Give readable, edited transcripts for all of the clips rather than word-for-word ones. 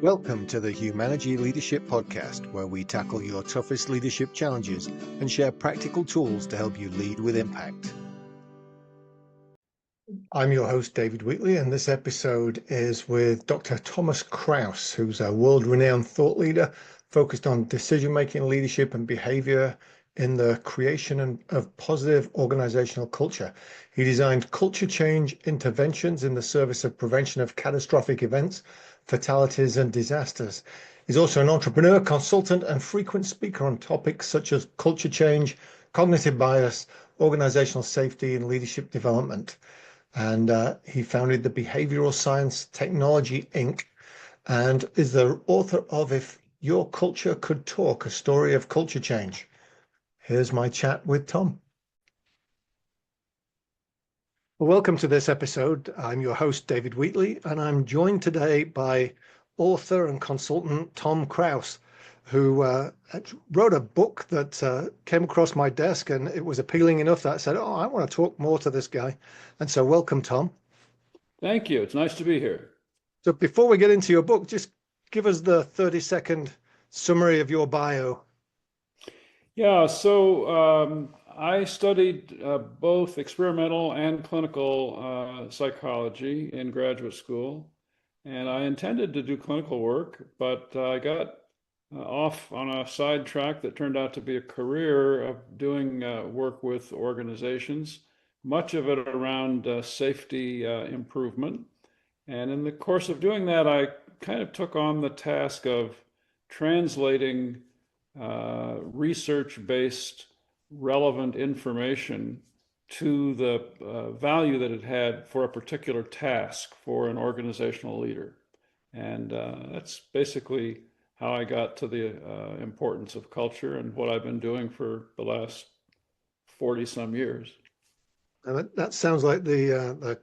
Welcome to the Humanergy Leadership Podcast, where we tackle your toughest leadership challenges and share practical tools to help you lead with impact. I'm your host, David Wheatley, and this episode is with Dr. Thomas Krause, who's a world-renowned thought leader focused on decision-making, leadership, and behavior in the creation of positive organizational culture. He designed culture change interventions in the service of prevention of catastrophic events, fatalities, and disasters. He's also an entrepreneur, consultant, and frequent speaker on topics such as culture change, cognitive bias, organizational safety, and leadership development. And he founded the Behavioral Science Technology, Inc., and is the author of If Your Culture Could Talk, A Story of Culture Change. Here's my chat with Tom. Well, welcome to this episode. I'm your host, David Wheatley, and I'm joined today by author and consultant Tom Krause, who wrote a book that came across my desk, and it was appealing enough that I said, I want to talk more to this guy. And so welcome, Tom. Thank you. It's nice to be here. So before we get into your book, just give us the 30-second summary of your bio. Yeah, so I studied both experimental and clinical psychology in graduate school, and I intended to do clinical work, but I got off on a side track that turned out to be a career of doing work with organizations, much of it around safety improvement. And in the course of doing that, I kind of took on the task of translating research-based relevant information to the value that it had for a particular task for an organizational leader. And that's basically how I got to the importance of culture and what I've been doing for the last 40-some years. And that sounds like the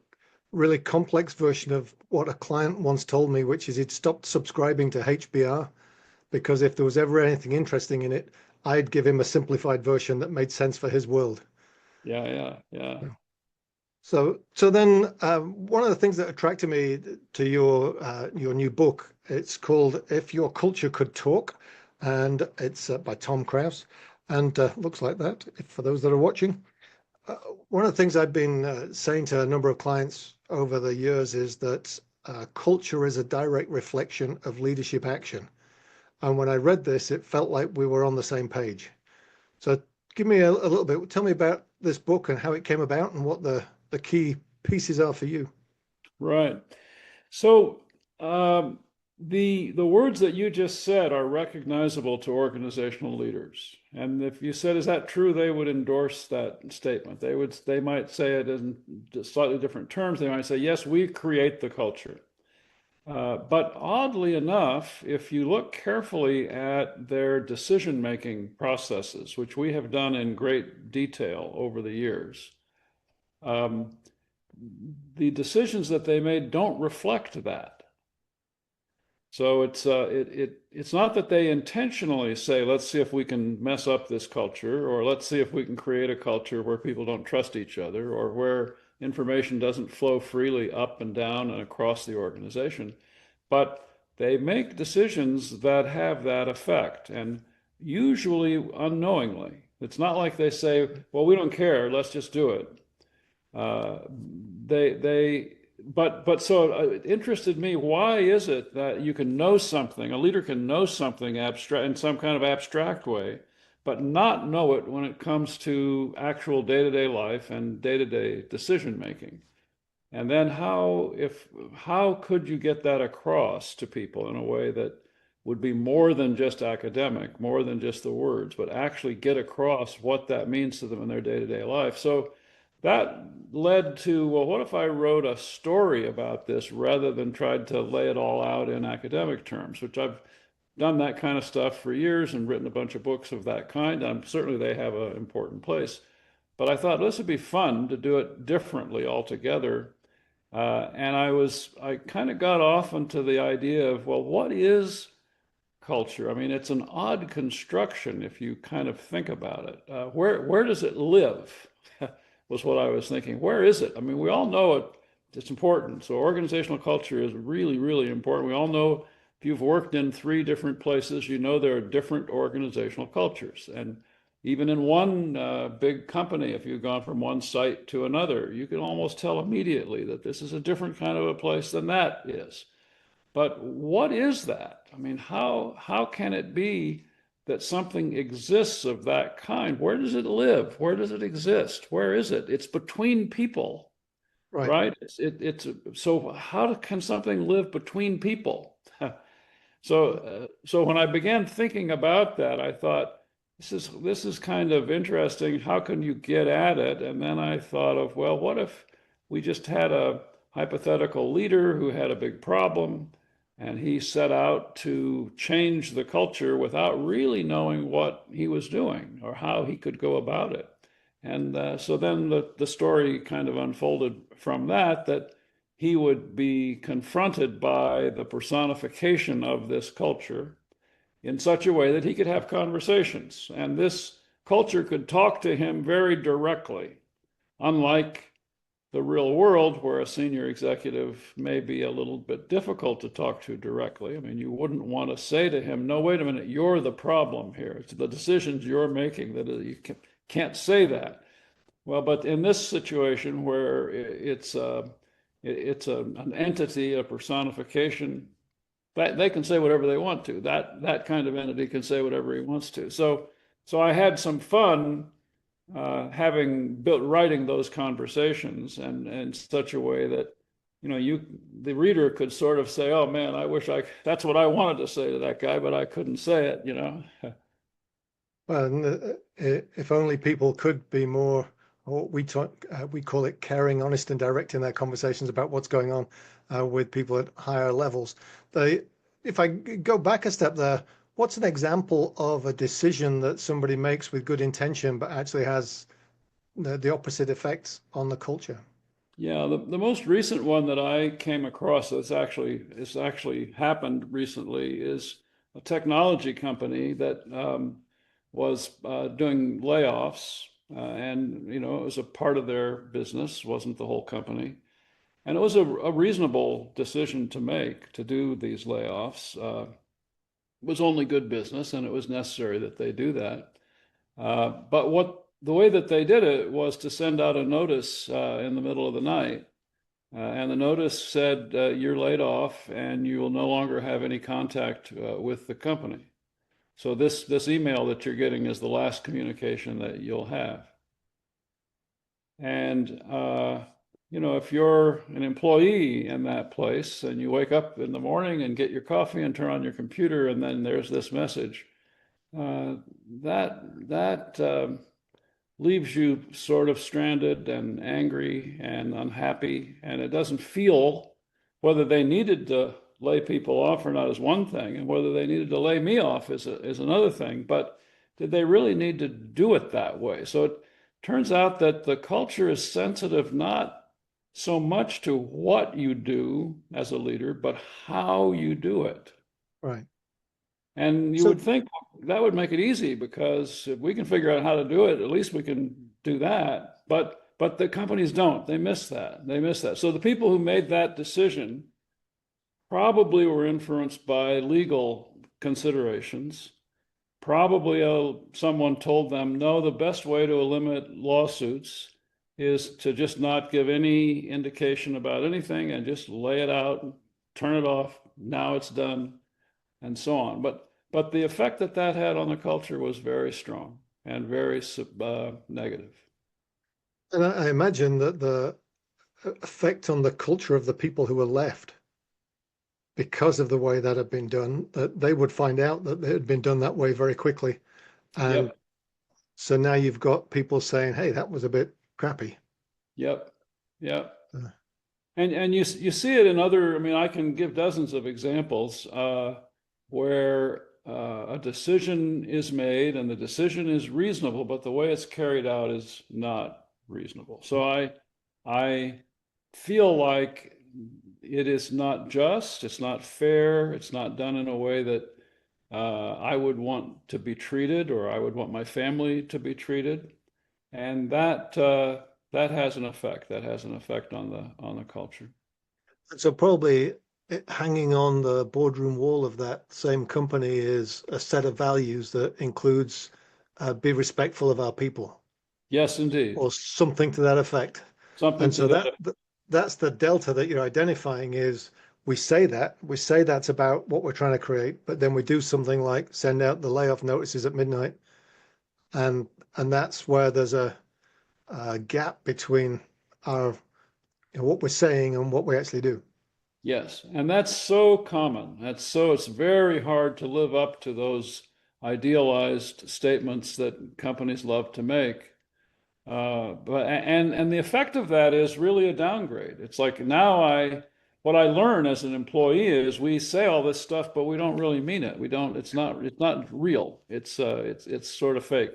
really complex version of what a client once told me, which is he'd stopped subscribing to HBR because if there was ever anything interesting in it, I'd give him a simplified version that made sense for his world. Yeah. So then one of the things that attracted me to your new book, it's called If Your Culture Could Talk, and it's by Tom Krause, and looks like that for those that are watching. One of the things I've been saying to a number of clients over the years is that culture is a direct reflection of leadership action. And when I read this, it felt like we were on the same page. So give me a little bit, tell me about this book and how it came about and what the key pieces are for you. Right. So the words that you just said are recognizable to organizational leaders. And if you said, is that true, they would endorse that statement. They might say it in slightly different terms. They might say, yes, we create the culture. But oddly enough, if you look carefully at their decision-making processes, which we have done in great detail over the years, the decisions that they made don't reflect that. So it's not that they intentionally say, let's see if we can mess up this culture, or let's see if we can create a culture where people don't trust each other, or where information doesn't flow freely up and down and across the organization. But they make decisions that have that effect, and usually unknowingly. It's not like they say, well, we don't care, let's just do it. But so it interested me, why is it that you can know something, a leader can know something abstract in some kind of abstract way, but not know it when it comes to actual day-to-day life and day-to-day decision making? And then how could you get that across to people in a way that would be more than just academic, more than just the words, but actually get across what that means to them in their day-to-day life? So that led to, well, what if I wrote a story about this rather than tried to lay it all out in academic terms, which I've done that kind of stuff for years and written a bunch of books of that kind. Certainly they have an important place. But I thought this would be fun to do it differently altogether. And I kind of got off into the idea of, well, what is culture? I mean, it's an odd construction if you kind of think about it. Where does it live? Was what I was thinking. Where is it? I mean, we all know it's important. So organizational culture is really, really important. We all know if you've worked in 3 different places, you know there are different organizational cultures. And even in one big company, if you've gone from one site to another, you can almost tell immediately that this is a different kind of a place than that is. But what is that? I mean, how can it be that something exists of that kind? Where does it live? Where does it exist? Where is it? It's between people, Right. right? So how can something live between people? So when I began thinking about that, I thought, this is kind of interesting. How can you get at it? And then I thought of, well, what if we just had a hypothetical leader who had a big problem and he set out to change the culture without really knowing what he was doing or how he could go about it. And so then the story kind of unfolded from that he would be confronted by the personification of this culture in such a way that he could have conversations. And this culture could talk to him very directly, unlike the real world where a senior executive may be a little bit difficult to talk to directly. I mean, you wouldn't want to say to him, no, wait a minute, you're the problem here. It's the decisions you're making that you can't say that. Well, but in this situation where it's an entity, a personification, that they can say whatever they want to. That kind of entity can say whatever he wants to. So I had some fun writing those conversations and in such a way that the reader could sort of say, oh man, that's what I wanted to say to that guy, but I couldn't say it. Well, if only people could be more, we call it caring, honest, and direct in their conversations about what's going on with people at higher levels. If I go back a step there, what's an example of a decision that somebody makes with good intention but actually has the opposite effects on the culture? Yeah, the most recent one that I came across that's actually happened recently is a technology company that was doing layoffs, and it was a part of their business, wasn't the whole company, and it was a reasonable decision to make to do these layoffs. It was only good business, and it was necessary that they do that. But the way that they did it was to send out a notice in the middle of the night. And the notice said, you're laid off and you will no longer have any contact with the company. So this email that you're getting is the last communication that you'll have. And if you're an employee in that place and you wake up in the morning and get your coffee and turn on your computer and then there's this message, that leaves you sort of stranded and angry and unhappy. And it doesn't feel whether they needed to lay people off or not is one thing, and whether they needed to lay me off is another thing. But did they really need to do it that way? So it turns out that the culture is sensitive not so much to what you do as a leader, but how you do it. Right. And you would think that would make it easy, because if we can figure out how to do it, at least we can do that. But the companies don't. They miss that. So the people who made that decision probably were influenced by legal considerations. Probably someone told them, no, the best way to eliminate lawsuits is to just not give any indication about anything and just lay it out, turn it off. Now it's done, and so on. But the effect that had on the culture was very strong and very negative. And I imagine that the effect on the culture of the people who were left, because of the way that had been done, that they would find out that it had been done that way very quickly. And Yep. So now you've got people saying, hey, that was a bit crappy. Yep. And you see it in other, I mean, I can give dozens of examples where a decision is made and the decision is reasonable, but the way it's carried out is not reasonable. So I feel like it is not just, it's not fair, it's not done in a way that I would want to be treated, or I would want my family to be treated. And that has an effect. That has an effect on the culture. So probably hanging on the boardroom wall of that same company is a set of values that includes be respectful of our people Yes, indeed. or something to that effect. Something And to so that. that's the delta that you're identifying is we say that's about what we're trying to create, but then we do something like send out the layoff notices at midnight, and that's where there's a gap between our what we're saying and what we actually do. Yes, and that's so common. It's very hard to live up to those idealized statements that companies love to make. And the effect of that is really a downgrade. It's like now what I learn as an employee is we say all this stuff, but we don't really mean it. We don't, it's not real. It's sort of fake.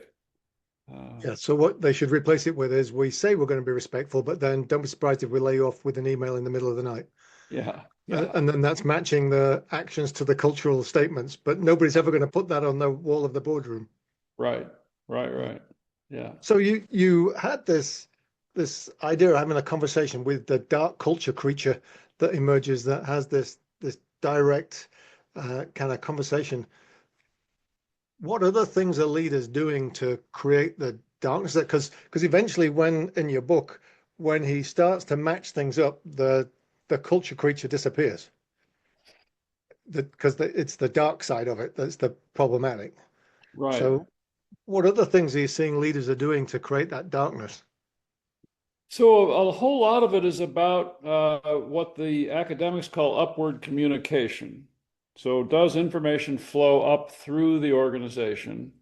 Yeah. So what they should replace it with is we say we're going to be respectful, but then don't be surprised if we lay you off with an email in the middle of the night. Yeah, yeah, And then that's matching the actions to the cultural statements, but nobody's ever going to put that on the wall of the boardroom. right, right. Yeah. So you had this idea of having a conversation with the dark culture creature that emerges that has this direct kind of conversation. What other things are leaders doing to create the darkness? Because eventually, when in your book, when he starts to match things up, the culture creature disappears. Because it's the dark side of it that's the problematic. Right. So, what other things are you seeing leaders are doing to create that darkness? So a whole lot of it is about what the academics call upward communication. So does information flow up through the organization?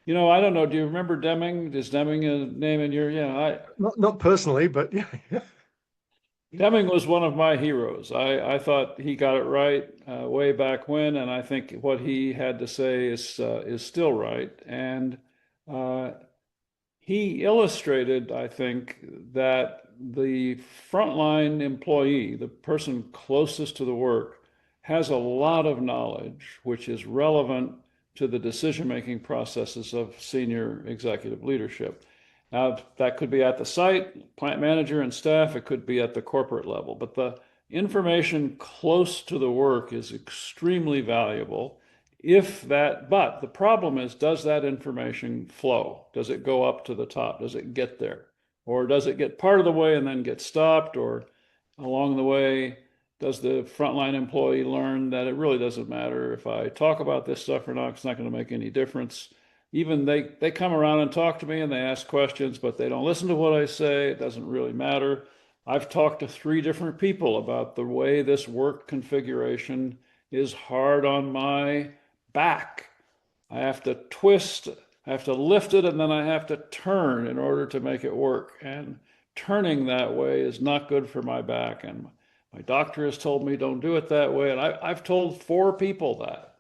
You know, I don't know. Do you remember Deming? Is Deming a name in your? Yeah, Not personally, but yeah. Deming was one of my heroes. I thought he got it right way back when, and I think what he had to say is still right. And uh, he illustrated, I think, that the frontline employee, the person closest to the work, has a lot of knowledge which is relevant to the decision-making processes of senior executive leadership. Now, that could be at the site, plant manager and staff, it could be at the corporate level, but the information close to the work is extremely valuable. But the problem is, does that information flow? Does it go up to the top? Does it get there? Or does it get part of the way and then get stopped? Or along the way, does the frontline employee learn that it really doesn't matter if I talk about this stuff or not? It's not going to make any difference. Even they come around and talk to me and they ask questions, but they don't listen to what I say. It doesn't really matter. I've talked to 3 different people about the way this work configuration is hard on my back. I have to twist, I have to lift it, and then I have to turn in order to make it work. And turning that way is not good for my back. And my doctor has told me don't do it that way. And I've told 4 people that.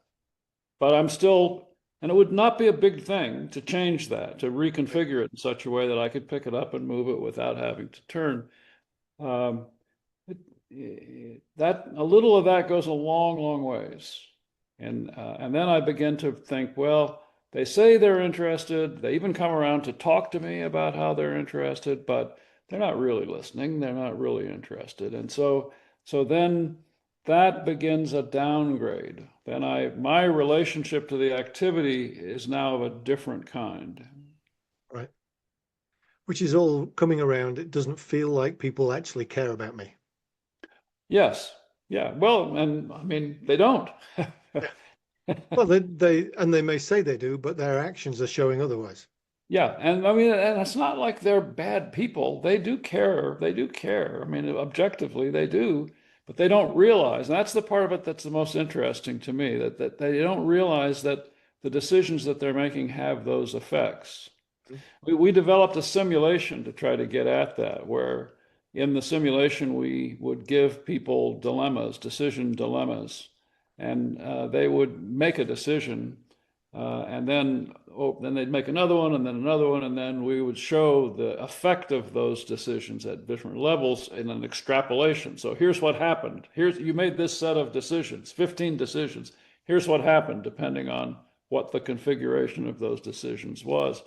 But I'm still, and it would not be a big thing to change that, to reconfigure it in such a way that I could pick it up and move it without having to turn. Um, that a little of that goes a long ways. And then I begin to think, well, they say they're interested. They even come around to talk to me about how they're interested, but they're not really listening. They're not really interested. And so then that begins a downgrade. Then my relationship to the activity is now of a different kind. Right. Which is all coming around. It doesn't feel like people actually care about me. Yes. Yeah. Well, and I mean, they don't. Well, they may say they do, but their actions are showing otherwise. Yeah, and I mean, and it's not like they're bad people. They do care. They do care. I mean, objectively, they do, but they don't realize. And that's the part of it that's the most interesting to me, that they don't realize that the decisions that they're making have those effects. We developed a simulation to try to get at that, where in the simulation we would give people dilemmas, decision dilemmas, and they would make a decision, and then they'd make another one, and then another one, and then we would show the effect of those decisions at different levels in an extrapolation. So here's what happened. You made this set of decisions, 15 decisions. Here's what happened, depending on what the configuration of those decisions was,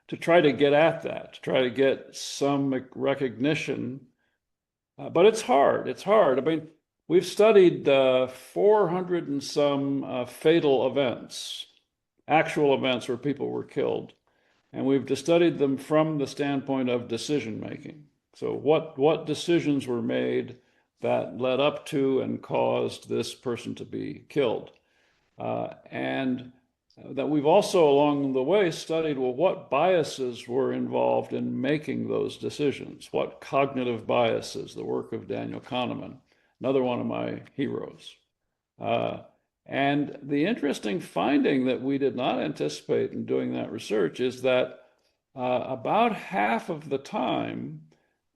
to try to get at that, to try to get some recognition. But it's hard. It's hard. I mean, We've studied 400 and some fatal events, actual events where people were killed, and we've studied them from the standpoint of decision making. So what decisions were made that led up to and caused this person to be killed? And that we've also along the way studied, well, what biases were involved in making those decisions? What cognitive biases, the work of Daniel Kahneman, another one of my heroes. Uh, and the interesting finding that we did not anticipate in doing that research is that about half of the time,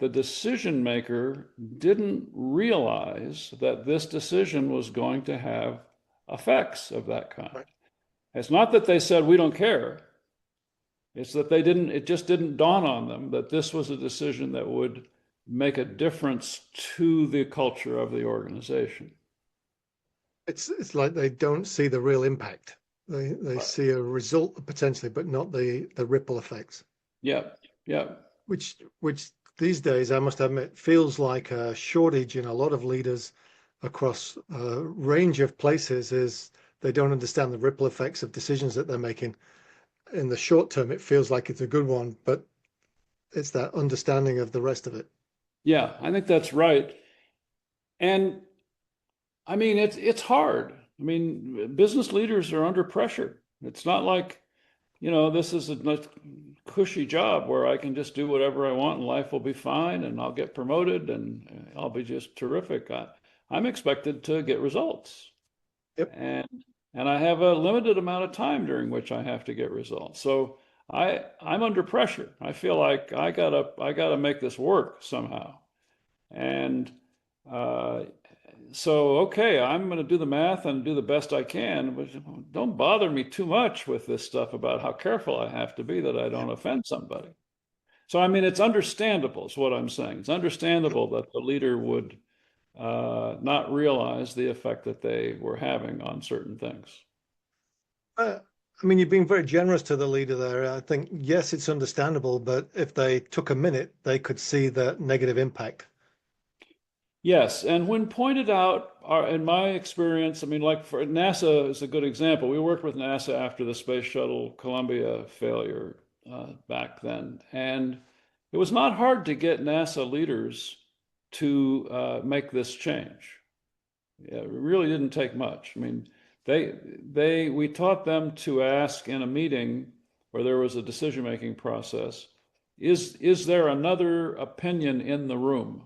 the decision maker didn't realize that this decision was going to have effects of that kind. Right. It's not that they said, we don't care. It's that it just didn't dawn on them that this was a decision that would make a difference to the culture of the organization. It's like they don't see the real impact. They see a result potentially, but not the ripple effects. Yeah, yeah. Which these days, I must admit, feels like a shortage in a lot of leaders across a range of places. Is they don't understand the ripple effects of decisions that they're making. In the short term, it feels like it's a good one, but it's that understanding of the rest of it. Yeah, I think that's right. And I mean, it's hard. I mean, business leaders are under pressure. It's not like, this is a cushy job where I can just do whatever I want and life will be fine and I'll get promoted and I'll be just terrific. I'm expected to get results. Yep. And I have a limited amount of time during which I have to get results. So I'm under pressure. I feel like I gotta make this work somehow. And so, okay, I'm going to do the math and do the best I can, but don't bother me too much with this stuff about how careful I have to be that I don't offend somebody. So, I mean, it's understandable, is what I'm saying. It's understandable that the leader would not realize the effect that they were having on certain things. I mean, you're being very generous to the leader there. I think, yes, it's understandable, but if they took a minute, they could see the negative impact. Yes, and when pointed out, in my experience, I mean, like for NASA is a good example. We worked with NASA after the Space Shuttle Columbia failure back then, and it was not hard to get NASA leaders to make this change. Yeah, it really didn't take much. I mean, we taught them to ask in a meeting where there was a decision-making process, is there another opinion in the room?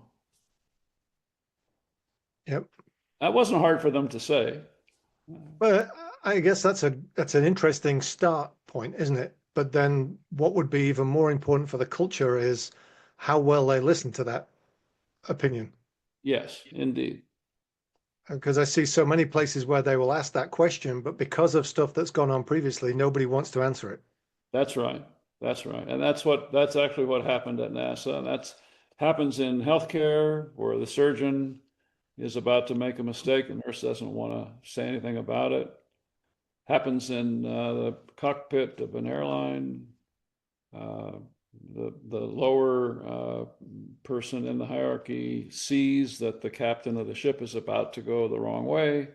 Yep. That wasn't hard for them to say. But I guess that's an interesting start point, isn't it? But then what would be even more important for the culture is how well they listen to that opinion. Yes, indeed. Because I see so many places where they will ask that question, but because of stuff that's gone on previously, nobody wants to answer it. That's right. That's right. And that's actually what happened at NASA. And that's happens in healthcare where the surgeon is about to make a mistake. The nurse doesn't want to say anything about it. Happens in the cockpit of an airline. The lower person in the hierarchy sees that the captain of the ship is about to go the wrong way,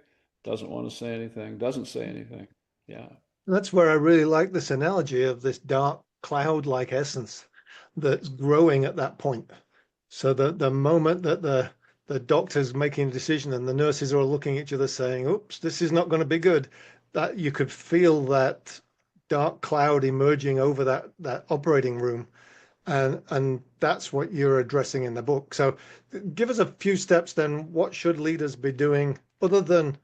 doesn't want to say anything, doesn't say anything. Yeah. That's where I really like this analogy of this dark cloud-like essence that's growing at that point. So the moment that the doctor's making a decision and the nurses are all looking at each other saying, oops, this is not going to be good, that you could feel that dark cloud emerging over that operating room. And that's what you're addressing in the book. So give us a few steps then. What should leaders be doing other than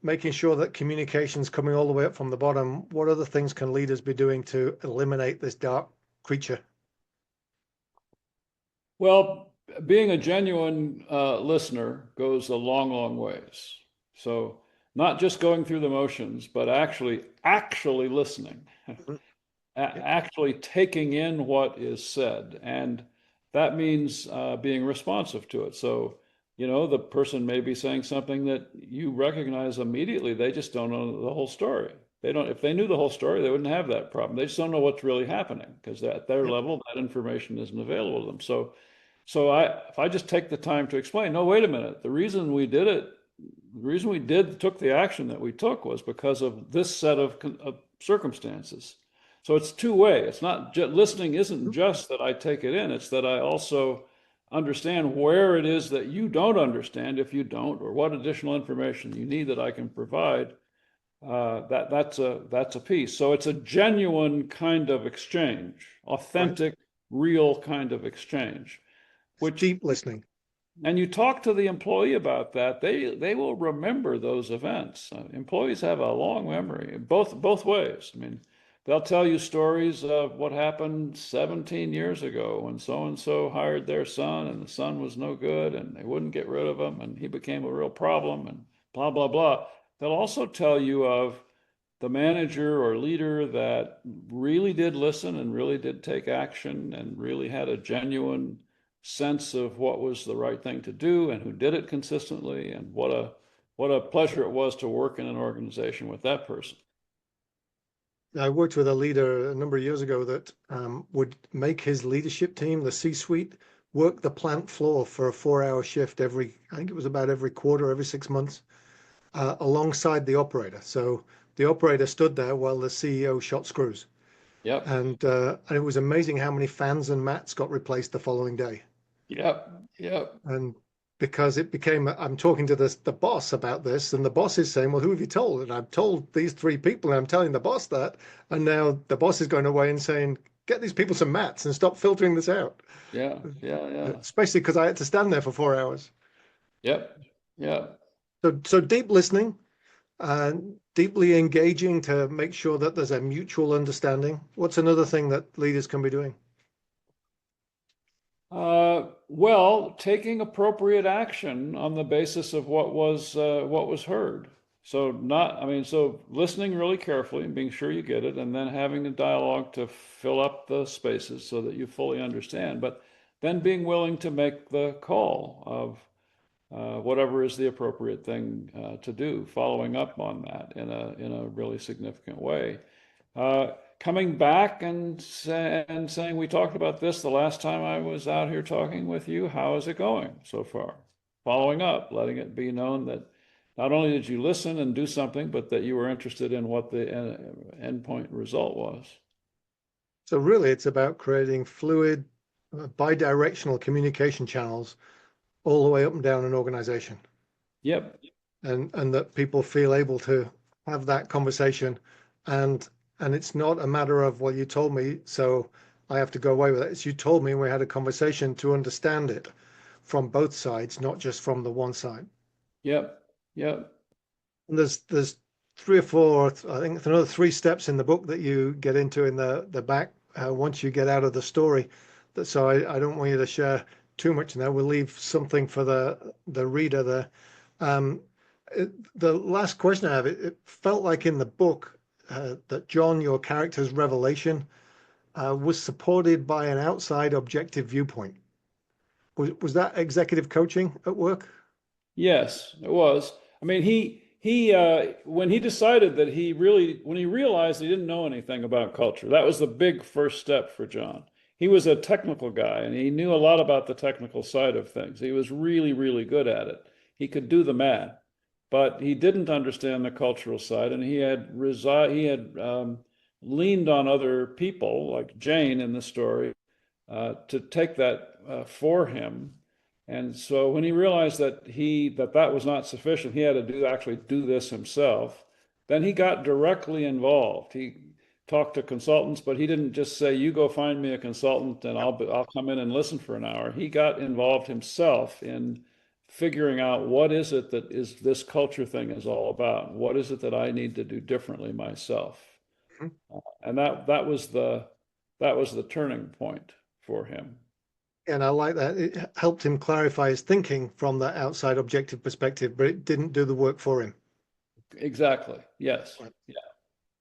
making sure that communication's coming all the way up from the bottom? What other things can leaders be doing to eliminate this dark creature? Well, being a genuine listener goes a long, long ways. So not just going through the motions, but actually listening, actually taking in what is said. And that means being responsive to it. So, the person may be saying something that you recognize immediately. They just don't know the whole story. If they knew the whole story, they wouldn't have that problem. They just don't know what's really happening because at their level, that information isn't available to them. So So if I just take the time to explain, no, wait a minute, the reason we did it, the reason we took the action that we took was because of this set of circumstances. So it's two-way. It's not listening isn't just that I take it in, it's that I also understand where it is that you don't understand if you don't, or what additional information you need that I can provide. That's a piece. So it's a genuine kind of exchange, Right. authentic, real kind of exchange, It's which, deep listening. and you talk to the employee about that, they will remember those events. Employees have a long memory, both ways. I mean, they'll tell you stories of what happened 17 years ago when so and so hired their son and the son was no good and they wouldn't get rid of him and he became a real problem and blah blah blah. They'll also tell you of the manager or leader that really did listen and really did take action and really had a genuine sense of what was the right thing to do and who did it consistently, and what a pleasure it was to work in an organization with that person. I worked with a leader a number of years ago that would make his leadership team, the C-suite, work the plant floor for a 4-hour shift I think it was about every quarter, every 6 months, alongside the operator. So the operator stood there while the CEO shot screws. Yep, And it was amazing how many fans and mats got replaced the following day. yep, yep, And because it became, I'm talking to the boss about this, and the boss is saying, well, who have you told? And I've told these 3 people, and I'm telling the boss that. And now the boss is going away and saying, get these people some mats and stop filtering this out. yeah, yeah, yeah, Especially because I had to stand there for 4 hours. yep, yep. So deep listening, deeply engaging to make sure that there's a mutual understanding. What's another thing that leaders can be doing? Well, taking appropriate action on the basis of what was heard. So not, I mean, so listening really carefully and being sure you get it, and then having the dialogue to fill up the spaces so that you fully understand. But then being willing to make the call of whatever is the appropriate thing to do, following up on that in a really significant way. Coming back and saying, we talked about this the last time I was out here talking with you. How is it going so far? Following up, letting it be known that not only did you listen and do something, but that you were interested in what the endpoint result was. So really, it's about creating fluid, bi-directional communication channels all the way up and down an organization, Yep. and that people feel able to have that conversation, and it's not a matter of, well, you told me, so I have to go away with it. It's you told me, and we had a conversation to understand it from both sides, not just from the one side. Yep. Yep. And there's 3 or 4, I think it's another 3 steps in the book that you get into in the back once you get out of the story. So I don't want you to share too much now. We'll leave something for the reader there. The last question I have, it felt like in the book that John, your character's revelation, was supported by an outside objective viewpoint. Was that executive coaching at work? Yes, it was. I mean, he when he decided that when he realized he didn't know anything about culture, that was the big first step for John. He was a technical guy and he knew a lot about the technical side of things. He was really, really good at it. He could do the math, but he didn't understand the cultural side, and he had leaned on other people like Jane in the story to take that for him. And so when he realized that was not sufficient, he had to actually do this himself. Then he got directly involved. He talked to consultants, but he didn't just say, "You go find me a consultant, and I'll come in and listen for an hour." He got involved himself in figuring out what is it that is this culture thing is all about. What is it that I need to do differently myself? And that was the turning point for him. And I like that. It helped him clarify his thinking from that outside objective perspective, but it didn't do the work for him. Exactly. Yes. Right. Yeah.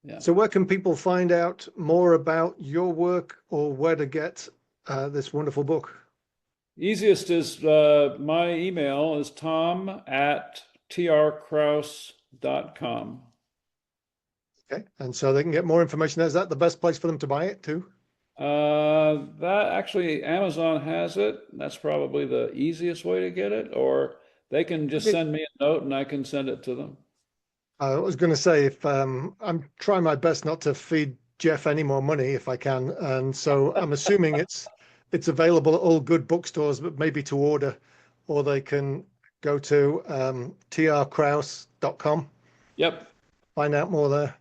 Yeah. So where can people find out more about your work or where to get this wonderful book? Easiest is my email is tom@trkrause.com. Okay. And so they can get more information. Is that the best place for them to buy it too? That actually, Amazon has it. That's probably the easiest way to get it, or they can just Okay. send me a note and I can send it to them. I was going to say if I'm trying my best not to feed Jeff any more money if I can, and so I'm assuming it's available at all good bookstores, but maybe to order, or they can go to trkrause.com, Yep. find out more there.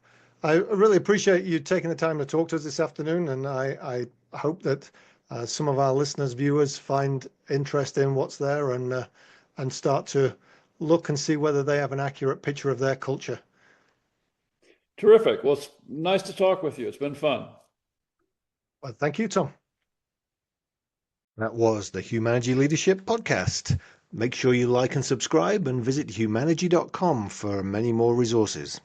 I really appreciate you taking the time to talk to us this afternoon, and I hope that some of our listeners, viewers, find interest in what's there and start to look and see whether they have an accurate picture of their culture. Terrific. Well, it's nice to talk with you. It's been fun. Well, thank you, Tom. That was the Humanergy Leadership Podcast. Make sure you like and subscribe and visit humanergy.com for many more resources.